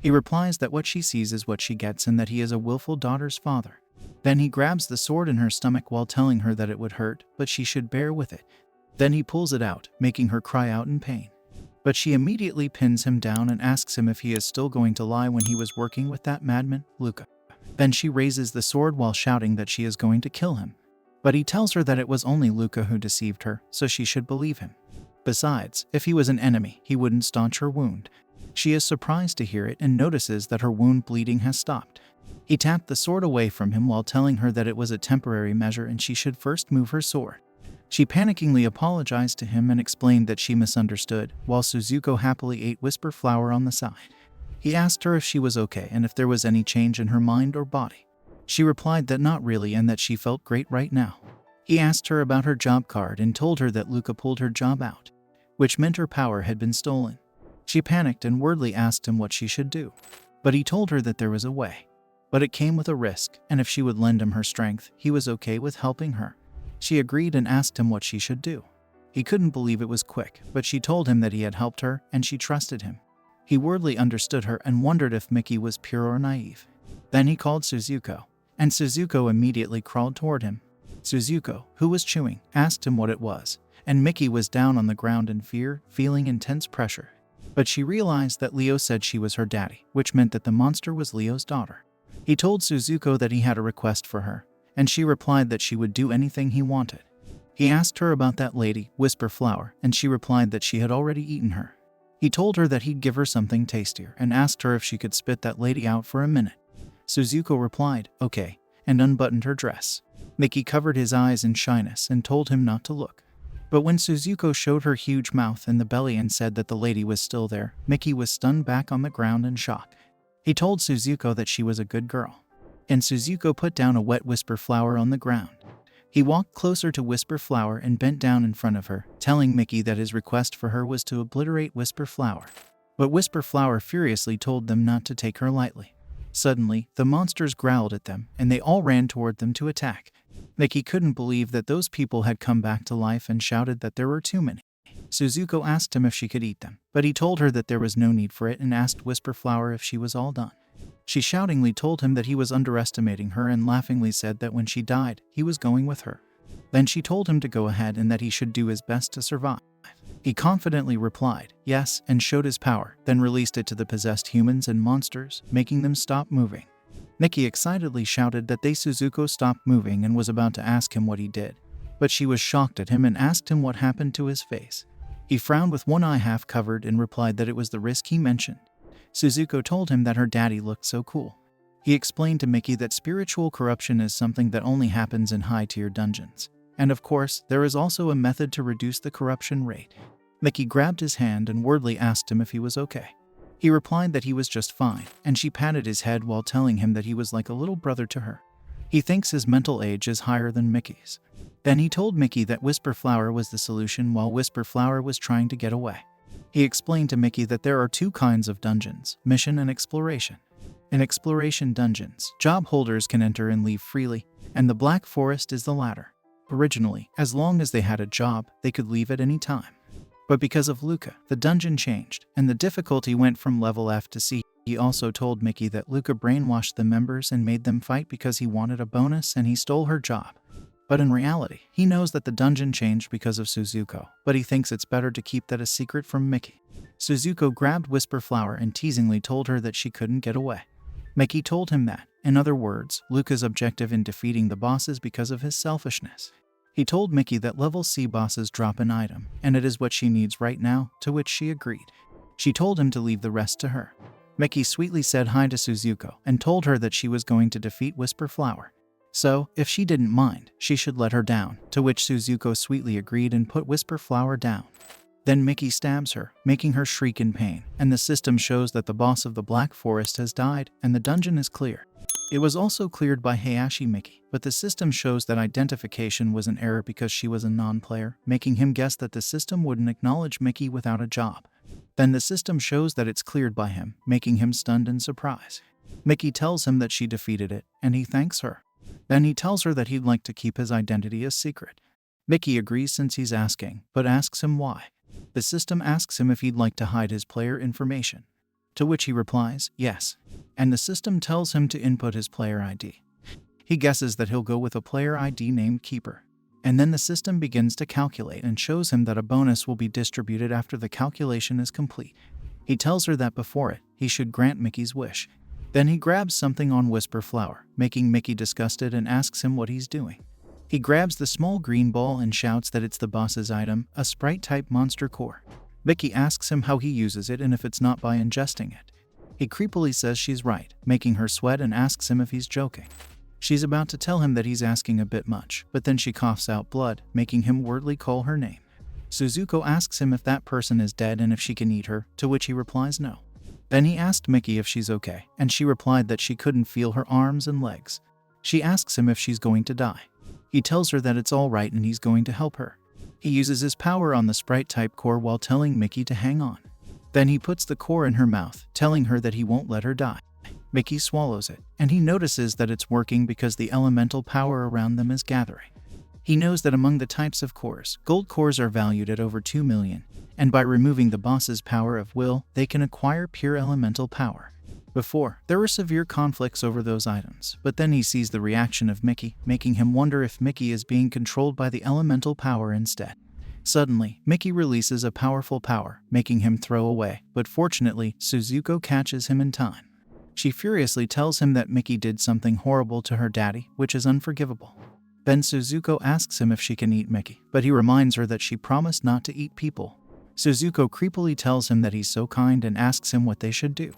He replies that what she sees is what she gets and that he is a willful daughter's father. Then he grabs the sword in her stomach while telling her that it would hurt, but she should bear with it. Then he pulls it out, making her cry out in pain. But she immediately pins him down and asks him if he is still going to lie when he was working with that madman, Luca. Then she raises the sword while shouting that she is going to kill him. But he tells her that it was only Luca who deceived her, so she should believe him. Besides, if he was an enemy, he wouldn't staunch her wound. She is surprised to hear it and notices that her wound bleeding has stopped. He tapped the sword away from him while telling her that it was a temporary measure and she should first move her sword. She panickingly apologized to him and explained that she misunderstood, while Suzuko happily ate whisper flower on the side. He asked her if she was okay and if there was any change in her mind or body. She replied that not really and that she felt great right now. He asked her about her job card and told her that Luca pulled her job out, which meant her power had been stolen. She panicked and wordly asked him what she should do. But he told her that there was a way. But it came with a risk, and if she would lend him her strength, he was okay with helping her. She agreed and asked him what she should do. He couldn't believe it was quick, but she told him that he had helped her and she trusted him. He wordly understood her and wondered if Miki was pure or naive. Then he called Suzuko, and Suzuko immediately crawled toward him. Suzuko, who was chewing, asked him what it was, and Miki was down on the ground in fear, feeling intense pressure. But she realized that Leo said she was her daddy, which meant that the monster was Leo's daughter. He told Suzuko that he had a request for her, and she replied that she would do anything he wanted. He asked her about that lady, Whisper Flower, and she replied that she had already eaten her. He told her that he'd give her something tastier and asked her if she could spit that lady out for a minute. Suzuko replied, okay, and unbuttoned her dress. Miki covered his eyes in shyness and told him not to look. But when Suzuko showed her huge mouth and the belly and said that the lady was still there, Miki was stunned back on the ground in shock. He told Suzuko that she was a good girl. And Suzuko put down a wet Whisper Flower on the ground. He walked closer to Whisper Flower and bent down in front of her, telling Miki that his request for her was to obliterate Whisper Flower. But Whisper Flower furiously told them not to take her lightly. Suddenly, the monsters growled at them, and they all ran toward them to attack. Miki couldn't believe that those people had come back to life and shouted that there were too many. Suzuko asked him if she could eat them, but he told her that there was no need for it and asked Whisper Flower if she was all done. She shoutingly told him that he was underestimating her and laughingly said that when she died, he was going with her. Then she told him to go ahead and that he should do his best to survive. He confidently replied, yes, and showed his power, then released it to the possessed humans and monsters, making them stop moving. Miki excitedly shouted that Suzuko stopped moving and was about to ask him what he did. But she was shocked at him and asked him what happened to his face. He frowned with one eye half covered and replied that it was the risk he mentioned. Suzuko told him that her daddy looked so cool. He explained to Miki that spiritual corruption is something that only happens in high-tier dungeons. And of course, there is also a method to reduce the corruption rate. Miki grabbed his hand and wordly asked him if he was okay. He replied that he was just fine, and she patted his head while telling him that he was like a little brother to her. He thinks his mental age is higher than Miki's. Then he told Miki that Whisper Flower was the solution while Whisper Flower was trying to get away. He explained to Miki that there are two kinds of dungeons, mission and exploration. In exploration dungeons, job holders can enter and leave freely, and the Black Forest is the latter. Originally, as long as they had a job, they could leave at any time. But because of Luca, the dungeon changed, and the difficulty went from level F to C. He also told Miki that Luca brainwashed the members and made them fight because he wanted a bonus and he stole her job. But in reality, he knows that the dungeon changed because of Suzuko, but he thinks it's better to keep that a secret from Miki. Suzuko grabbed Whisper Flower and teasingly told her that she couldn't get away. Miki told him that, in other words, Luca's objective in defeating the boss is because of his selfishness. He told Miki that level C bosses drop an item, and it is what she needs right now, to which she agreed. She told him to leave the rest to her. Miki sweetly said hi to Suzuko and told her that she was going to defeat Whisper Flower. So, if she didn't mind, she should let her down, to which Suzuko sweetly agreed and put Whisper Flower down. Then Miki stabs her, making her shriek in pain, and the system shows that the boss of the Black Forest has died and the dungeon is clear. It was also cleared by Hayashi Miki, but the system shows that identification was an error because she was a non-player, making him guess that the system wouldn't acknowledge Miki without a job. Then the system shows that it's cleared by him, making him stunned and surprised. Miki tells him that she defeated it, and he thanks her. Then he tells her that he'd like to keep his identity a secret. Miki agrees since he's asking, but asks him why. The system asks him if he'd like to hide his player information. To which he replies, yes. And the system tells him to input his player ID. He guesses that he'll go with a player ID named Keeper. And then the system begins to calculate and shows him that a bonus will be distributed after the calculation is complete. He tells her that before it, he should grant Mickey's wish. Then he grabs something on Whisper Flower, making Mickey disgusted and asks him what he's doing. He grabs the small green ball and shouts that it's the boss's item, a sprite-type monster core. Mickey asks him how he uses it and if it's not by ingesting it. He creepily says she's right, making her sweat, and asks him if he's joking. She's about to tell him that he's asking a bit much, but then she coughs out blood, making him wordly call her name. Suzuko asks him if that person is dead and if she can eat her, to which he replies no. Then he asked Mickey if she's okay, and she replied that she couldn't feel her arms and legs. She asks him if she's going to die. He tells her that it's all right and he's going to help her. He uses his power on the sprite-type core while telling Mickey to hang on. Then he puts the core in her mouth, telling her that he won't let her die. Mickey swallows it, and he notices that it's working because the elemental power around them is gathering. He knows that among the types of cores, gold cores are valued at over 2 million, and by removing the boss's power of will, they can acquire pure elemental power. Before, there were severe conflicts over those items, but then he sees the reaction of Mickey, making him wonder if Mickey is being controlled by the elemental power instead. Suddenly, Mickey releases a powerful power, making him throw away, but fortunately, Suzuko catches him in time. She furiously tells him that Mickey did something horrible to her daddy, which is unforgivable. Then Suzuko asks him if she can eat Mickey, but he reminds her that she promised not to eat people. Suzuko creepily tells him that he's so kind and asks him what they should do.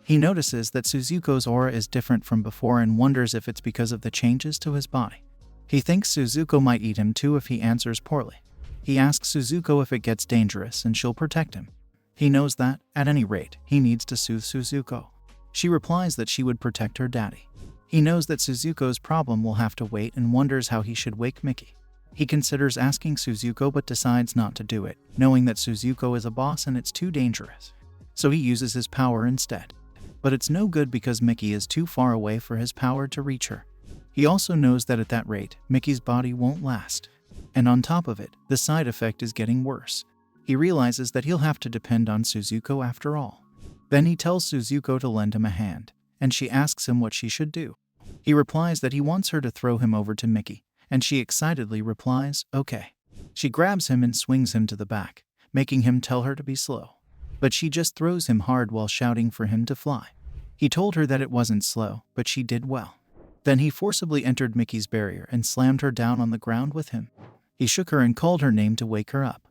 He notices that Suzuko's aura is different from before and wonders if it's because of the changes to his body. He thinks Suzuko might eat him too if he answers poorly. He asks Suzuko if it gets dangerous and she'll protect him. He knows that, at any rate, he needs to soothe Suzuko. She replies that she would protect her daddy. He knows that Suzuko's problem will have to wait and wonders how he should wake Mickey. He considers asking Suzuko but decides not to do it, knowing that Suzuko is a boss and it's too dangerous. So he uses his power instead. But it's no good because Mickey is too far away for his power to reach her. He also knows that at that rate, Mickey's body won't last. And on top of it, the side effect is getting worse. He realizes that he'll have to depend on Suzuko after all. Then he tells Suzuko to lend him a hand, and she asks him what she should do. He replies that he wants her to throw him over to Mickey, and she excitedly replies, okay. She grabs him and swings him to the back, making him tell her to be slow. But she just throws him hard while shouting for him to fly. He told her that it wasn't slow, but she did well. Then he forcibly entered Mickey's barrier and slammed her down on the ground with him. He shook her and called her name to wake her up.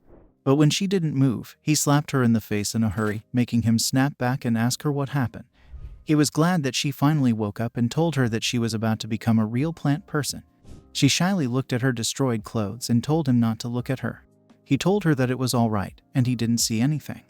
But when she didn't move, he slapped her in the face in a hurry, making him snap back and ask her what happened. He was glad that she finally woke up and told her that she was about to become a real plant person. She shyly looked at her destroyed clothes and told him not to look at her. He told her that it was all right, and he didn't see anything.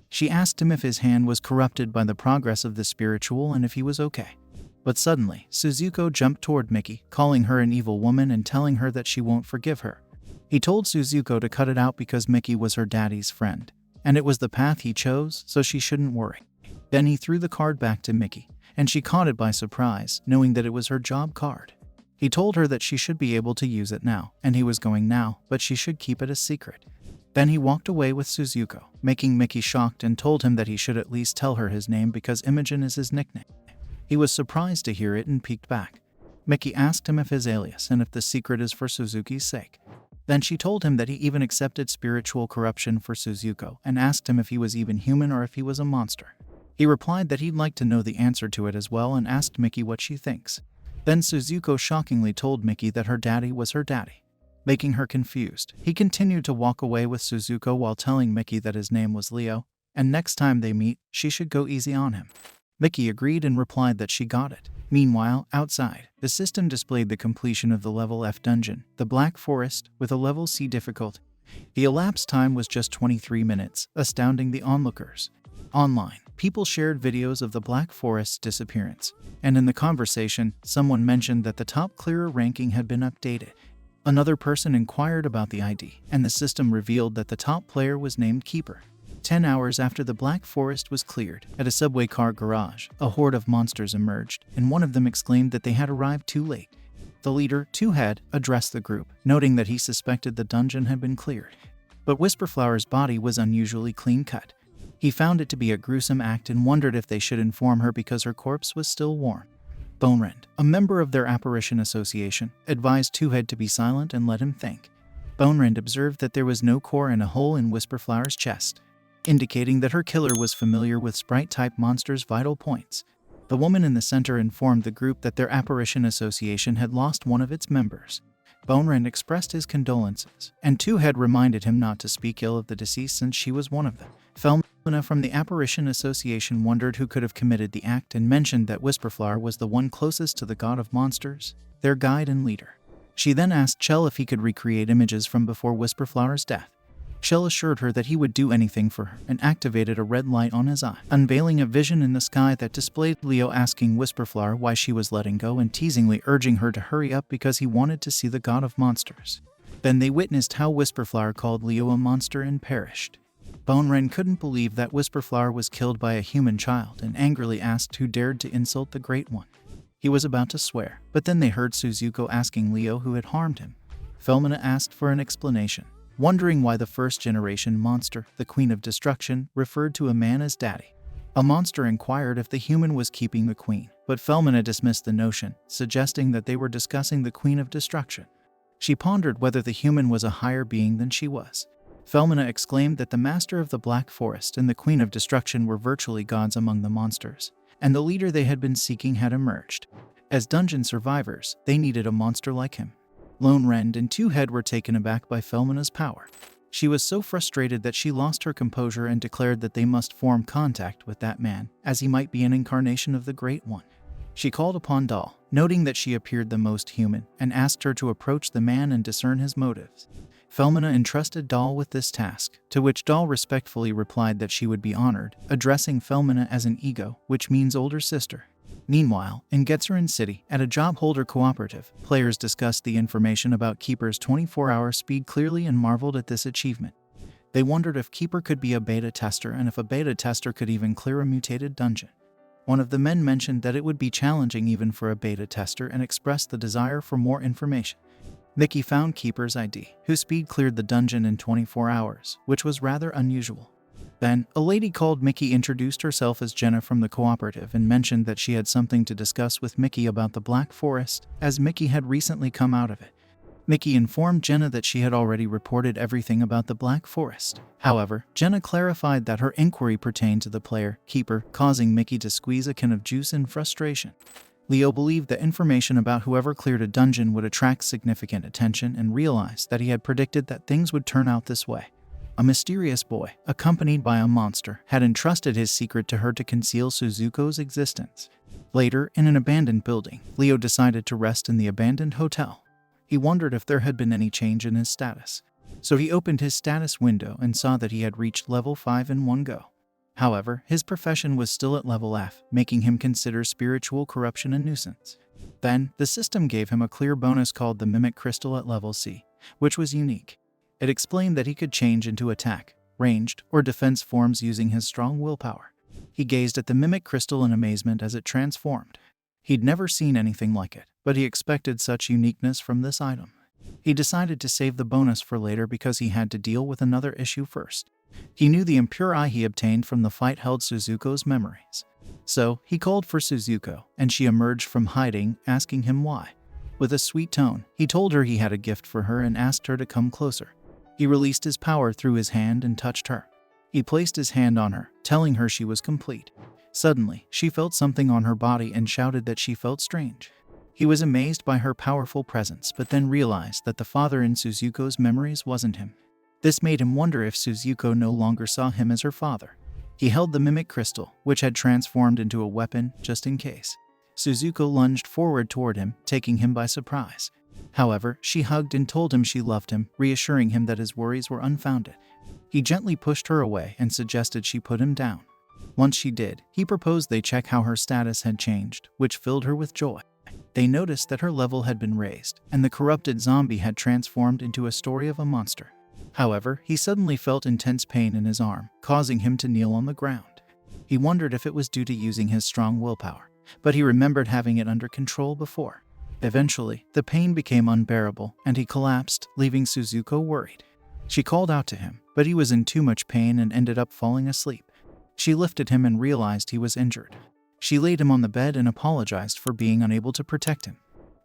She asked him if his hand was corrupted by the progress of the spiritual and if he was okay. But suddenly, Suzuko jumped toward Mickey, calling her an evil woman and telling her that she won't forgive her. He told Suzuko to cut it out because Mickey was her daddy's friend, and it was the path he chose, so she shouldn't worry. Then he threw the card back to Mickey, and she caught it by surprise, knowing that it was her job card. He told her that she should be able to use it now, and he was going now, but she should keep it a secret. Then he walked away with Suzuko, making Mickey shocked and told him that he should at least tell her his name because Imogen is his nickname. He was surprised to hear it and peeked back. Mickey asked him if his alias and if the secret is for Suzuki's sake. Then she told him that he even accepted spiritual corruption for Suzuko and asked him if he was even human or if he was a monster. He replied that he'd like to know the answer to it as well and asked Mickey what she thinks. Then Suzuko shockingly told Mickey that her daddy was her daddy. Making her confused, he continued to walk away with Suzuko while telling Mickey that his name was Leo, and next time they meet, she should go easy on him. Mickey agreed and replied that she got it. Meanwhile, outside, the system displayed the completion of the level F dungeon, the Black Forest, with a level C difficulty. The elapsed time was just 23 minutes, astounding the onlookers. Online, people shared videos of the Black Forest's disappearance, and in the conversation, someone mentioned that the top clearer ranking had been updated. Another person inquired about the ID, and the system revealed that the top player was named Keeper. 10 hours after the Black Forest was cleared, at a subway car garage, a horde of monsters emerged, and one of them exclaimed that they had arrived too late. The leader, Two Head, addressed the group, noting that he suspected the dungeon had been cleared. But Whisperflower's body was unusually clean-cut. He found it to be a gruesome act and wondered if they should inform her because her corpse was still warm. Bonerend, a member of their apparition association, advised Twohead to be silent and let him think. Bonerend observed that there was no core and a hole in Whisperflower's chest, indicating that her killer was familiar with Sprite-type monsters' vital points. The woman in the center informed the group that their apparition association had lost one of its members. Bonerend expressed his condolences, and Twohead reminded him not to speak ill of the deceased since she was one of them. Felmina from the Apparition Association wondered who could have committed the act and mentioned that Whisperflower was the one closest to the god of monsters, their guide and leader. She then asked Chell if he could recreate images from before Whisperflower's death. Chell assured her that he would do anything for her and activated a red light on his eye, unveiling a vision in the sky that displayed Leo asking Whisperflower why she was letting go and teasingly urging her to hurry up because he wanted to see the god of monsters. Then they witnessed how Whisperflower called Leo a monster and perished. Bonerend couldn't believe that Whisperflower was killed by a human child and angrily asked who dared to insult the Great One. He was about to swear, but then they heard Suzuko asking Leo who had harmed him. Felmina asked for an explanation, wondering why the first-generation monster, the Queen of Destruction, referred to a man as Daddy. A monster inquired if the human was keeping the queen, but Felmina dismissed the notion, suggesting that they were discussing the Queen of Destruction. She pondered whether the human was a higher being than she was. Felmina exclaimed that the Master of the Black Forest and the Queen of Destruction were virtually gods among the monsters, and the leader they had been seeking had emerged. As dungeon survivors, they needed a monster like him. Lone Rend and Twohead were taken aback by Felmina's power. She was so frustrated that she lost her composure and declared that they must form contact with that man, as he might be an incarnation of the Great One. She called upon Dahl, noting that she appeared the most human, and asked her to approach the man and discern his motives. Felmina entrusted Dahl with this task, to which Dahl respectfully replied that she would be honored, addressing Felmina as an ego, which means older sister. Meanwhile, in Getzerin City, at a job holder cooperative, players discussed the information about Keeper's 24-hour speed clearly and marveled at this achievement. They wondered if Keeper could be a beta tester and if a beta tester could even clear a mutated dungeon. One of the men mentioned that it would be challenging even for a beta tester and expressed the desire for more information. Mickey found Keeper's ID, whose speed cleared the dungeon in 24 hours, which was rather unusual. Then, a lady called Mickey introduced herself as Jenna from the cooperative and mentioned that she had something to discuss with Mickey about the Black Forest, as Mickey had recently come out of it. Mickey informed Jenna that she had already reported everything about the Black Forest. However, Jenna clarified that her inquiry pertained to the player, Keeper, causing Mickey to squeeze a can of juice in frustration. Leo believed that information about whoever cleared a dungeon would attract significant attention and realized that he had predicted that things would turn out this way. A mysterious boy, accompanied by a monster, had entrusted his secret to her to conceal Suzuko's existence. Later, in an abandoned building, Leo decided to rest in the abandoned hotel. He wondered if there had been any change in his status. So he opened his status window and saw that he had reached level 5 in one go. However, his profession was still at level F, making him consider spiritual corruption a nuisance. Then, the system gave him a clear bonus called the Mimic Crystal at level C, which was unique. It explained that he could change into attack, ranged, or defense forms using his strong willpower. He gazed at the Mimic Crystal in amazement as it transformed. He'd never seen anything like it, but he expected such uniqueness from this item. He decided to save the bonus for later because he had to deal with another issue first. He knew the impure eye he obtained from the fight held Suzuko's memories. So, he called for Suzuko, and she emerged from hiding, asking him why. With a sweet tone, he told her he had a gift for her and asked her to come closer. He released his power through his hand and touched her. He placed his hand on her, telling her she was complete. Suddenly, she felt something on her body and shouted that she felt strange. He was amazed by her powerful presence, but then realized that the father in Suzuko's memories wasn't him. This made him wonder if Suzuko no longer saw him as her father. He held the Mimic Crystal, which had transformed into a weapon, just in case. Suzuko lunged forward toward him, taking him by surprise. However, she hugged and told him she loved him, reassuring him that his worries were unfounded. He gently pushed her away and suggested she put him down. Once she did, he proposed they check how her status had changed, which filled her with joy. They noticed that her level had been raised, and the corrupted zombie had transformed into a story of a monster. However, he suddenly felt intense pain in his arm, causing him to kneel on the ground. He wondered if it was due to using his strong willpower, but he remembered having it under control before. Eventually, the pain became unbearable, and he collapsed, leaving Suzuko worried. She called out to him, but he was in too much pain and ended up falling asleep. She lifted him and realized he was injured. She laid him on the bed and apologized for being unable to protect him.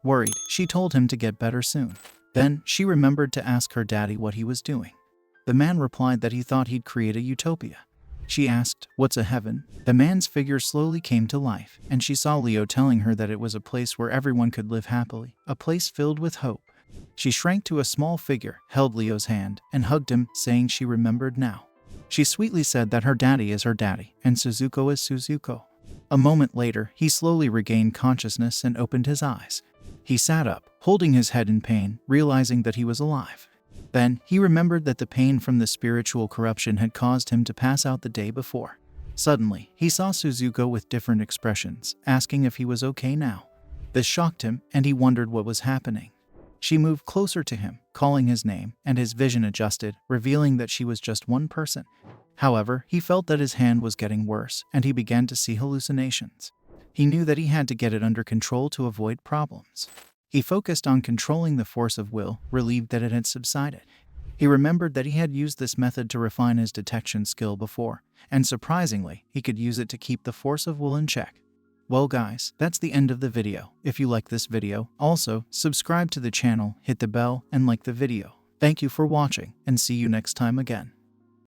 Worried, she told him to get better soon. Then, she remembered to ask her daddy what he was doing. The man replied that he thought he'd create a utopia. She asked, "What's a heaven?" The man's figure slowly came to life, and she saw Leo telling her that it was a place where everyone could live happily, a place filled with hope. She shrank to a small figure, held Leo's hand, and hugged him, saying she remembered now. She sweetly said that her daddy is her daddy, and Suzuko is Suzuko. A moment later, he slowly regained consciousness and opened his eyes. He sat up, holding his head in pain, realizing that he was alive. Then, he remembered that the pain from the spiritual corruption had caused him to pass out the day before. Suddenly, he saw Suzuko with different expressions, asking if he was okay now. This shocked him, and he wondered what was happening. She moved closer to him, calling his name, and his vision adjusted, revealing that she was just one person. However, he felt that his hand was getting worse, and he began to see hallucinations. He knew that he had to get it under control to avoid problems. He focused on controlling the force of will, relieved that it had subsided. He remembered that he had used this method to refine his detection skill before, and surprisingly, he could use it to keep the force of will in check. Well guys, that's the end of the video. If you like this video, also subscribe to the channel, hit the bell, and like the video. Thank you for watching, and see you next time again.